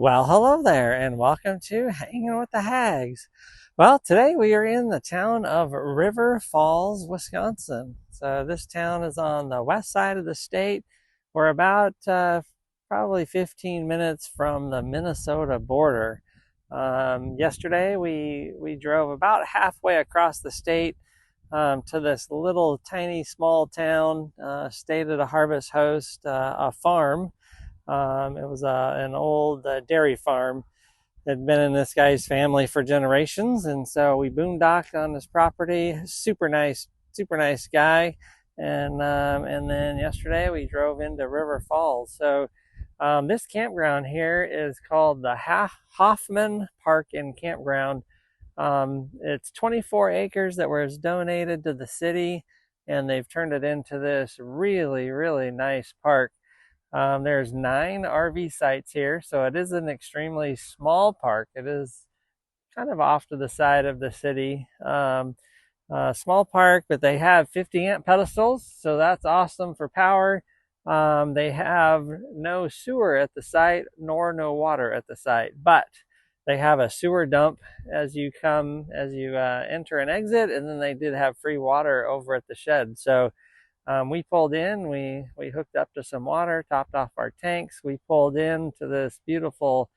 Well, hello there, and welcome to Hanging with the Hags. Well, today we are in the town of River Falls, Wisconsin. So, this town is on the west side of the state. We're about probably 15 minutes from the Minnesota border. Yesterday, we drove about halfway across the state to this little tiny small town, stayed at a Harvest Host, a farm. It was an old dairy farm that had been in this guy's family for generations, and so we boondocked on his property. Super nice guy. And then yesterday we drove into River Falls. So this campground here is called the Hoffman Park and Campground. It's 24 acres that was donated to the city, and they've turned it into this really nice park. There's 9 RV sites here, so it is an extremely small park. It is kind of off to the side of the city. Small park, but they have 50 amp pedestals, so that's awesome for power. They have no sewer at the site, nor no water at the site, but they have a sewer dump as you enter and exit, and then they did have free water over at the shed. So we pulled in, we hooked up to some water, topped off our tanks. We pulled in to this beautiful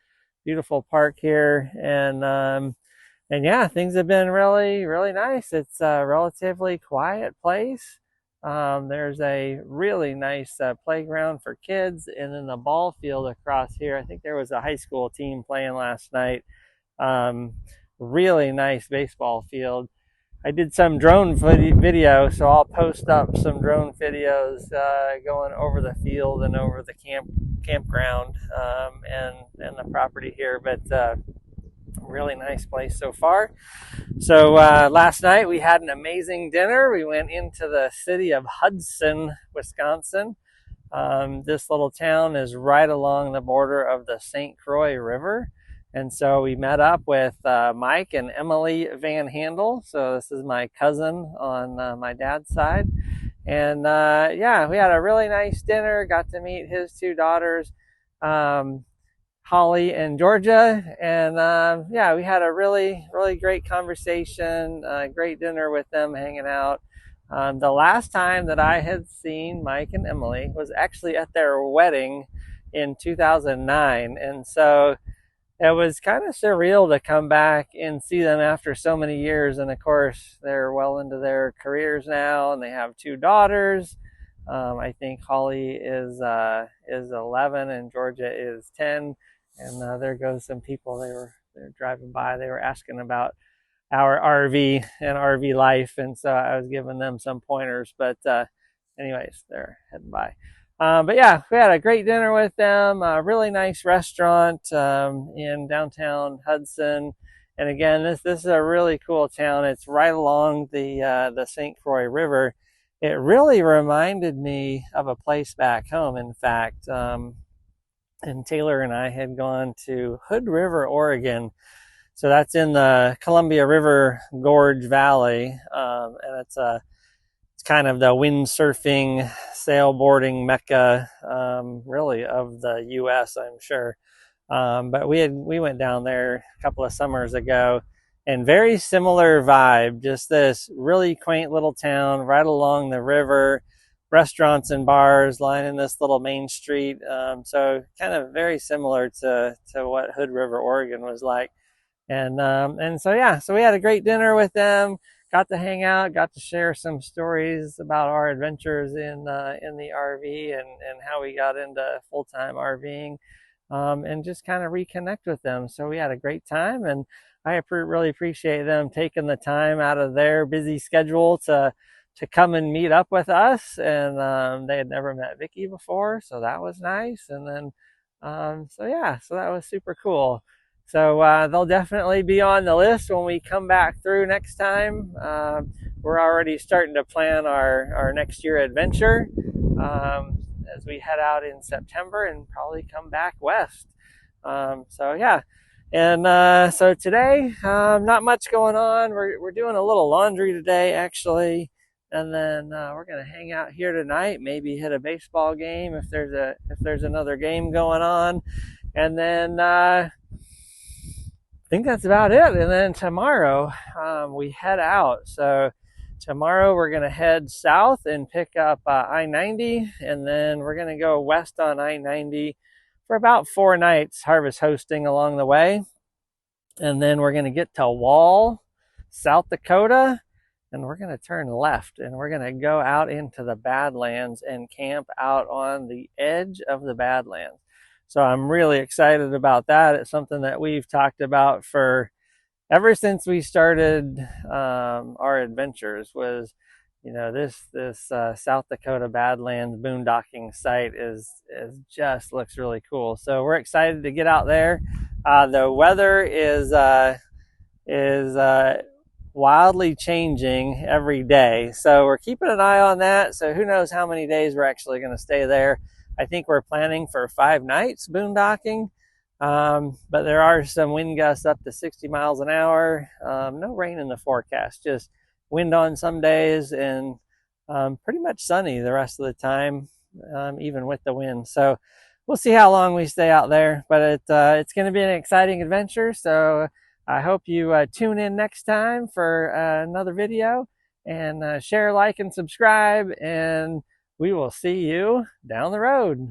park here, and yeah, things have been really nice. It's a relatively quiet place. There's a really nice playground for kids, and then the ball field across here. I think there was a high school team playing last night. Um, Really nice baseball field. I did some drone video, so I'll post up some drone videos going over the field and over the campground, and the property here. But really nice place so far. So last night we had an amazing dinner. We went into the city of Hudson, Wisconsin. This little town is right along the border of the St. Croix River. And so we met up with Mike and Emily Van Handel. So this is my cousin on my dad's side. And yeah, we had a really nice dinner, got to meet his 2 daughters, Holly and Georgia. And yeah, we had a really great conversation, great dinner with them, hanging out. The last time that I had seen Mike and Emily was actually at their wedding in 2009. And so it was kind of surreal to come back and see them after so many years. And of course, they're well into their careers now, and they have 2 daughters. I think Holly is 11 and Georgia is 10. And there goes some people. They're driving by. They were asking about our RV and RV life, and so I was giving them some pointers. But anyways, they're heading by. But yeah, we had a great dinner with them. A really nice restaurant in downtown Hudson. And again, this is a really cool town. It's right along the St. Croix River. It really reminded me of a place back home. In fact, and Taylor and I had gone to Hood River, Oregon. So that's in the Columbia River Gorge Valley, and it's kind of the windsurfing, sailboarding mecca, really of the U.S., I'm sure. But we went down there a couple of summers ago, and very similar vibe. Just this really quaint little town right along the river, restaurants and bars lining this little main street. So kind of very similar to what Hood River, Oregon was like. And so yeah, so we had a great dinner with them. Got to hang out, got to share some stories about our adventures in the RV, and how we got into full-time RVing, and just kind of reconnect with them. So we had a great time, and I really appreciate them taking the time out of their busy schedule to come and meet up with us. And they had never met Vicky before, so that was nice. And then so yeah, so that was super cool. So they'll definitely be on the list when we come back through next time. We're already starting to plan our next year adventure, as we head out in September and probably come back west. So yeah. And so today, not much going on. We're doing a little laundry today, actually. And then we're gonna hang out here tonight. Maybe hit a baseball game if there's another game going on. And then I think that's about it. And then tomorrow we head out. So tomorrow we're going to head south and pick up I-90, and then we're going to go west on I-90 for about 4 nights, harvest hosting along the way. And then we're going to get to Wall, South Dakota, and we're going to turn left, and we're going to go out into the Badlands and camp out on the edge of the Badlands. So I'm really excited about that. It's something that we've talked about for ever since we started our adventures. Was, you know, this South Dakota Badlands boondocking site is just looks really cool. So we're excited to get out there. The weather is wildly changing every day, so we're keeping an eye on that. So who knows how many days we're actually going to stay there. I think we're planning for 5 nights boondocking. But there are some wind gusts up to 60 miles an hour. No rain in the forecast, just wind on some days, and pretty much sunny the rest of the time, even with the wind. So we'll see how long we stay out there, but it's going to be an exciting adventure. So I hope you tune in next time for another video, and share, like, and subscribe, and we will see you down the road.